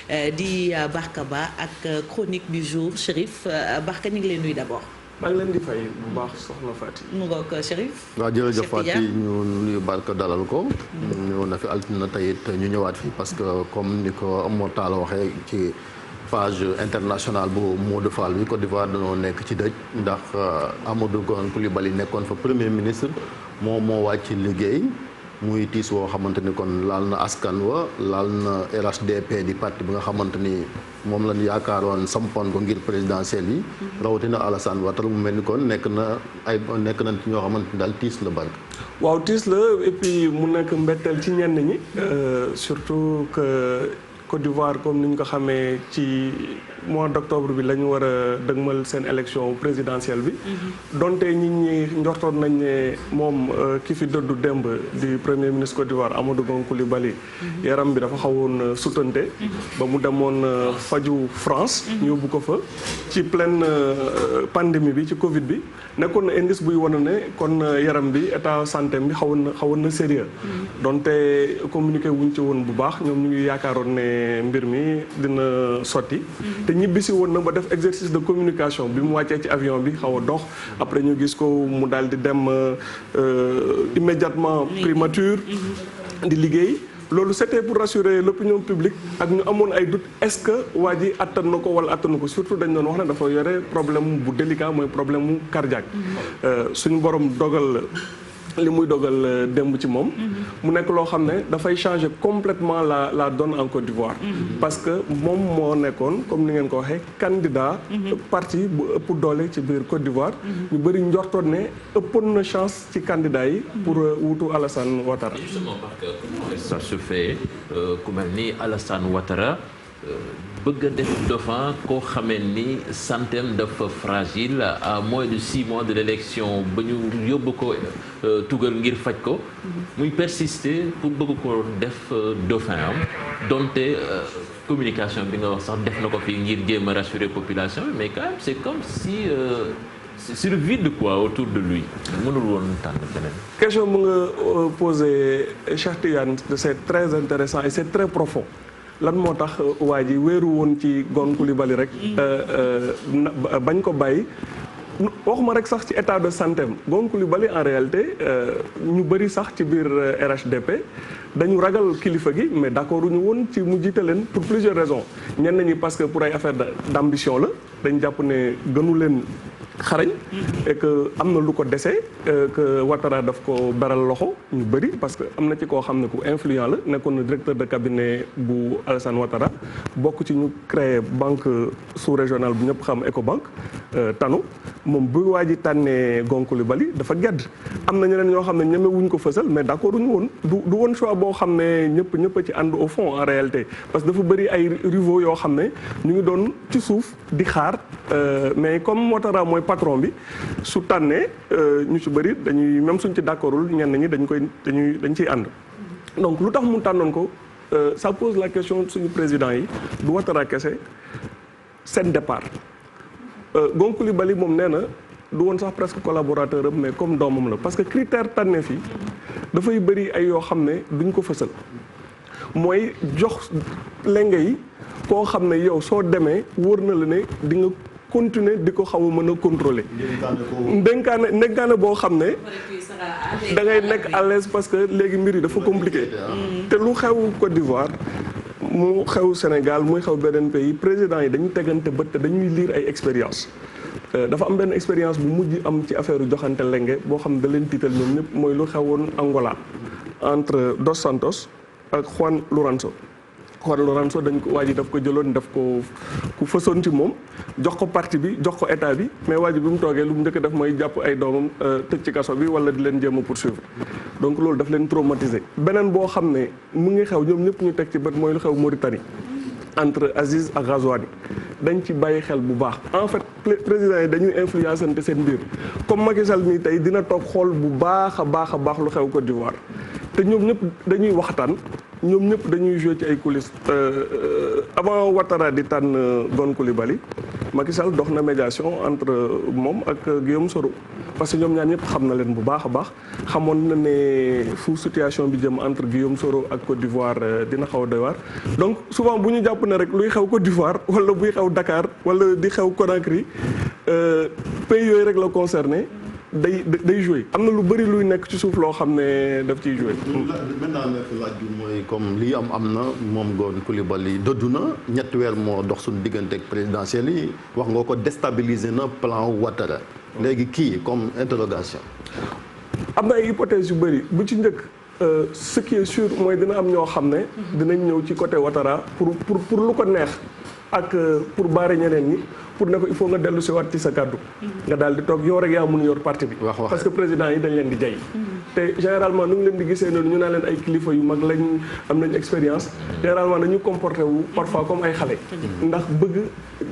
di Barka Ba ak chronique du jour Chérif Barka ñu ngi leen nuyu d'abord. maa ngi leen di fay bu baax soxna Fati. mu ngoog Chérif. waaw jërëjëf Fati ñu nuyu Barka dalal ko. ñëw na fi altine tey it ñu ñëwaat fii parce que comme ni ko Mor Talla waxee ci page internationale bu Modou Fall bi Côte d'Ivoire dañoo nekk ci dëj ndax Amadou Gon Coulibaly nekkoon fa premier ministre moom moo wàcc liggéey. muy tiis woo xamante ni kon laal na askan wa laal na RHDP di parti bi nga xamante ni moom lañ yaakaaroon sampoon ko ngir présidentielle yi. rawatina Alassane Ouattara mu mel ni kon nekk na ci ñoo xamante ni daal tiis la Barka. waaw tiis la et puis mu nekk mbetteel ci ñenn ñi. surtout que Côte d'Ivoire comme ni ñu ko xamee ci mois d'octobre bi la ñu war a dëgmal seen élection présidentielle bi. donte nit ñi njortoon nañ ne moom ki fi dëddu démb di premier ministre Côte d'Ivoire Amadou Gon Coulibaly yaram bi dafa xawoon sutante ba mu demoon faju France. ñu yóbbu ko fa ci pleine pandémie bi ci Covid bi nekkoon na indice buy wane ne kon yaram bi état santé bi xawoon na sérieux donte communiqué wuñ ci woon bu baax ñoom ñu ngi yaakaaroon ne mbir mi dina sotti. te ñibbisi woon na ba def exercice de communication bi mu wàccee ci avion bi xaw a dox après ñu gis ko mu daal di dem immédiatement primature di liggéey loolu c'était pour rassurer l'opinion publique ak ñu amoon ay doute est-ce que waa ji attan na ko wala attanu ko surtout dañ doon wax ne dafa yore problème bu délicat mooy problème mu cardiaque suñu borom dogal li muy dogal démb ci moom mu nekk loo xam ne dafay changer complètement la donne en Côte d'Ivoire parce que moom moo nekkoon comme ni ngeen ko waxee candidat parti bu ëpp doole ci biir Côte d'Ivoire ñu bëri njortoon ne ëppoon na chance ci candidat yi pour wuutu Alassane Ouattara. Justement parce que comment ça se fait ku mel ni Alassane Ouattara bëgg a def dauphin koo xamee ni santeem dafa fragile à moins de 6 mois de l'élection ba ñu yóbbu ko tugal ngir faj ko muy persister pour bëgg ko def dauphin am donte communication bi nga wax sax def na ko fi ngir jéem a rassurer population mais quand même c'est comme si c'est le vide quoi autour de lui mënul woon tànn beneen. question bu nga posé Cheikh Tidiane c'est très intéressant et c'est très profond. lan moo tax waa ji wéeru woon ci Gon Coulibaly rek bañ ko bàyyi waxuma rek sax ci état de santé am Gon Coulibaly en réalité ñu bëri sax ci biir RHDP dañu ragal kilifa gi mais d'accord ñu woon ci mu jiite leen pour plusieurs raisons ñenn ñi parce que pour ay affaire d'ambition la dañ jàpp ne gënu leen xarañ et que am na lu ko dese que Ouattara daf ko beral loxo ñu bëri parce que am na ci koo xam ne ku influent la nekkoon na directeur de cabinet bu Alassane Ouattara bokk ci ñu créer banque sous-régionale bu ñëpp xam Ecobank tanu moom bu waa ji tànnee Gon Coulibaly dafa gedd am na ñeneen ñoo xam ne ñeme wuñ ko fësal mais d'accord uñu woon du woon choix boo xam ne ñëpp a ci ànd au fond en réalité parce que dafa bëri ay rivaux yoo xam ne ñu ngi doon ci suuf di xaar mais comme Ouattara mooy patron bi su tànnee ñu ci bëri dañuy même suñ ci d'accordul ñenn ñi dañ ciy ànd donc lu tax mu tànnoon ko ça pose la question suñu président yi du Ouattara kese seen départ Gon Coulibaly moom nee na du woon sax presque collaborateur am mais comme doomam la parce que critère tànnee fi dafay bëri ay yoo xam ne duñ ko fësal mooy jox lenge yi koo xam ne yow soo demee wóor na la ne di nga continuer di ko xaw a mën a contrôler ndénkaane boo xam ne da ngay nekk à l'aise parce que léegi mbir yi dafa compliqué te lu xew Côte d'Ivoire mu xew Sénégal muy xew beneen pays président yi dañu tegante bët te dañuy lire ay expérience dafa am benn expérience bu mujj am ci affaire joxante lenge boo xam ne da leen tiital ñoom ñëpp mooy lu xewoon Angola entre Dos Santos ak Juan Lourenço dañ ko waa ji daf ko jëloon daf ko ku fësoon ci moom jox ko parti bi jox ko état bi mais waa ji bi mu toogee lu mu njëkk def mooy jàpp ay doomam tëj ci kaso bi wala di leen jéem a poursuivre donc loolu daf leen traumatisé beneen boo xam ne mu ngi xew ñoom ñëpp ñu teg ci bët mooy lu xew Mauritanie entre Aziz ak Ghazouani dañ ci bàyyi xel bu baax en fait président yi dañuy influencer seen biir comme Macky Sall nii tey dina toog xool bu baax a baax lu xew Côte d'Ivoire te ñoom ñëpp dañuy waxtaan ñoom ñëpp dañuy jouer ci ay coulisses avant Ouattara di tànn Gon Coulibaly Macky Sall dox na médiation entre moom ak Guillaume Soro parce que ñoom ñaar ñëpp xam na leen bu baax a baax xamoon na ne fu situation bi jëm entre Guillaume Soro ak Côte d'Ivoire dina xaw a doy waar donc souvent bu ñu jàpp ne rek luy xew Côte d'Ivoire wala buy xew Dakar wala di xew Conakry pays yooyu rek la concerné day joué am na lu bëri luy nekk ci suuf loo xam ne daf ciy joué. maintenant nag laaj bi mooy comme lii am na moom Gon Coulibaly dëddu na ñetti weer moo dox suñu diggante ak présidentielle yi wax nga ko déstabiliser na plan Ouattara léegi kii comme interrogation. am na ay hypothèses yu bëri bu ci njëkk ce qui est sûr mooy dina am ñoo xam ne dinañ ñëw ci côté Ouattara pour lu ko neex ak pour baare ñeneen ñi pour ne ko il faut nga dellu si waat ci sa kàddu nga daal di toog yow rek yaa mun yor parti bi parce que président yi dañ leen di jay te généralement nu ngi leen di gisee noonu ñu naa leen ay kilifa yu mag lañ am nañ expérience généralement dañu comporté wu parfois comme ay xale ndax bëgg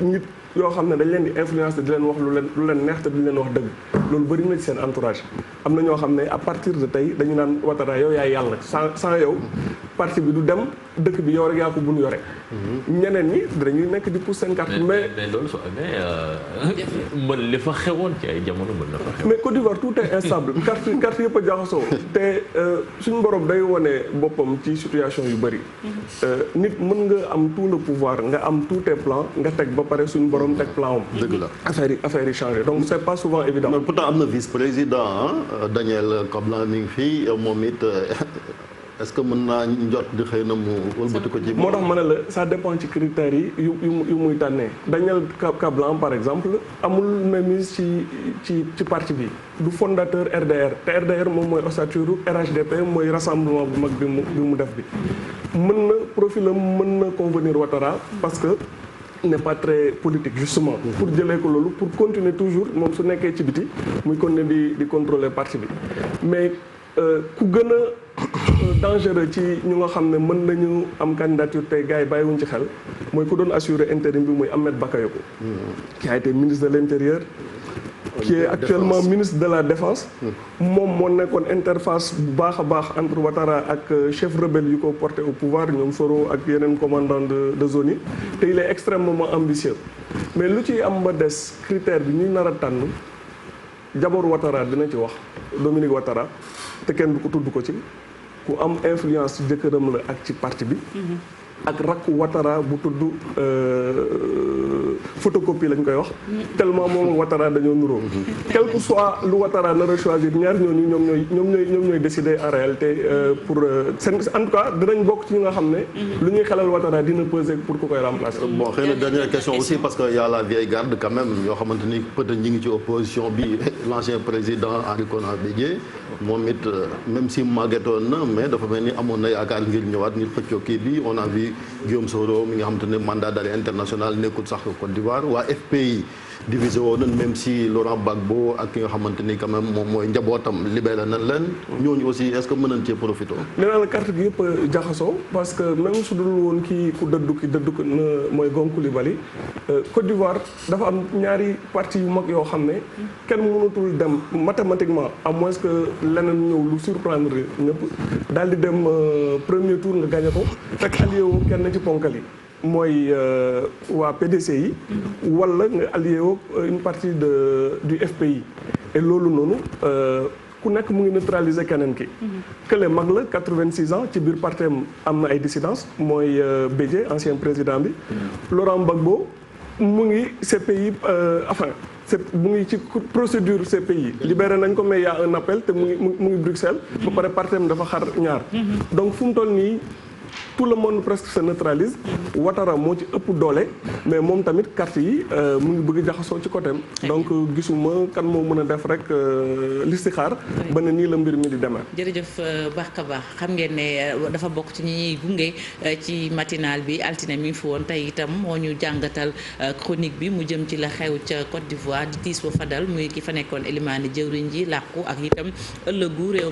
nit yoo xam ne dañ leen di influence te di leen wax lu leen neex te di leen wax dëgg loolu bëri na ci seen entourage am na ñoo xam ne à partir de tey dañu naan Ouattara yow yaay yàlla sans yow parti bi du dem dëkk bi yow rek yaa ko bun yore ñeneen ñi dañuy nekk di pousse seen carte mais loolu soo amee mën li fa xewoon ci ay jamono mën na fa xew mais Côte d'Ivoire tout est instable carte yëpp a jaxasoo te suñu borom day wone boppam ci situation yu bëri nit mën nga am tout le pouvoir nga am tous tes plans nga teg ba pare suñu borom teg plan am dëgg la affaire yi changé donc c'est pas souvent évident mais pourtant am na vice-président Daniel Kablan mi ngi fii moom it est-ce que mën naa njot di xëy na mu wëlbati ko ci. moo tax ma ne la ça dépend ci critères yi yu muy tànnee Daniel Kablan par exemple amul mainmise ci parti bi du fondateur RDR te RDR moom mooy ossature RHDP mooy rassemblement bu mag bi mu def bi mën na profilam mën na convenir Ouattara parce que n'est pas très politique justement pour jëlee ko loolu pour continuer toujours moom su nekkee ci biti muy continuer di contrôler parti bi mais ku gën a dangereux ci ñu nga xam ne mën nañu am candidature tey gars yi bàyyiwuñ ci xel mooy ku doon assurer intérim bi muy Ahmed Bakayoko qui a été ministre de l'Intérieur qui est actuellement ministre de la Défense moom moo nekkoon interface bu baax a baax entre Ouattara ak chef rebelle yu ko porté au pouvoir ñoom Soro ak yeneen commandant de zone yi te il est extrêmement ambitieux mais lu ci am ba des critère bi ñu nar a tànn jaboor Ouattara dina ci wax Dominique Ouattara te kenn du ko tudd ko ci ku am influence ci jëkkëram la ak ci parti bi ak rakku Ouattara bu tudd photocopie lañ koy wax tellement moom ak Ouattara dañoo nuróo quel que soit lu Ouattara nar a choisir ñaar ñooñu ñoom ñooy décider en réalité pour seen en tout cas dinañ bokk ci ñi nga xam ne lu ñuy xelal Ouattara dina peser pour ku koy remplacer. bon xëy na dernière question aussi parce que y a la vieille garde quand même yoo xamante ni peut-être ñi ngi ci opposition bi l'ancien président Henri Konan Bédié moom it même si màggetoon na mais dafa mel ni amoon na yaakaar ngir ñëwaat ngir xëccoo kii bi on a vu Guillaume Soro mi nga xamante ne mandat d'arrêt international nekkul sax Côte d'Ivoire waa FPI divisé woon nañ même si Laurent Gbagbo ak ki nga xamante ni quand même moom mooy njabootam libéré nañ leen ñooñu aussi est-ce que mën nañ cee profité. nee naa la carte gi yëpp jaxasoo parce que même su dul woon kii ku dëddu ko mooy Gon Coulibaly Côte d'Ivoire dafa am ñaari parti yu mag yoo xam ne kenn mënatul dem mathématiquement à moins que leneen ñëw lu surprendre ñëpp daal di dem premier tour nga gagné ko fekk allié woo kenn ci ponkal yi mooy waa PDC yi wala nga allié woo une partie du FPI et loolu noonu ku nekk mu ngi neutraliser keneen ki kële mag la 86 ans ci biir parti am na ay dissidence mooy Bédié ancien président bi Laurent Gbagbo mu ngi CPI mu ngi ci procédure CPI libéré nañ ko mais y a un appel te mu ngi Bruxelles ba pare parti dafa xar ñaar donc fu mu toll nii tout le monde presque se neutralise Ouattara moo ci ëpp doole mais moom tamit carte yi mu ngi bëgg jaxasoo ci côté donc gisuma kan moo mën a def rek listixaar ba ne nii la mbir mi di demee. jërëjëf Barka Ba xam ngeen ne dafa bokk ci ñi ñuy gunge ci matinal bi altine mi fi woon tey itam moo ñu jàngatal chronique bi mu jëm ci la xew ca Côte d'Ivoire di tiis wa fadal muy ki fa nekkoon Elimane jëwriñ ji làqu ak itam ëllëgu réew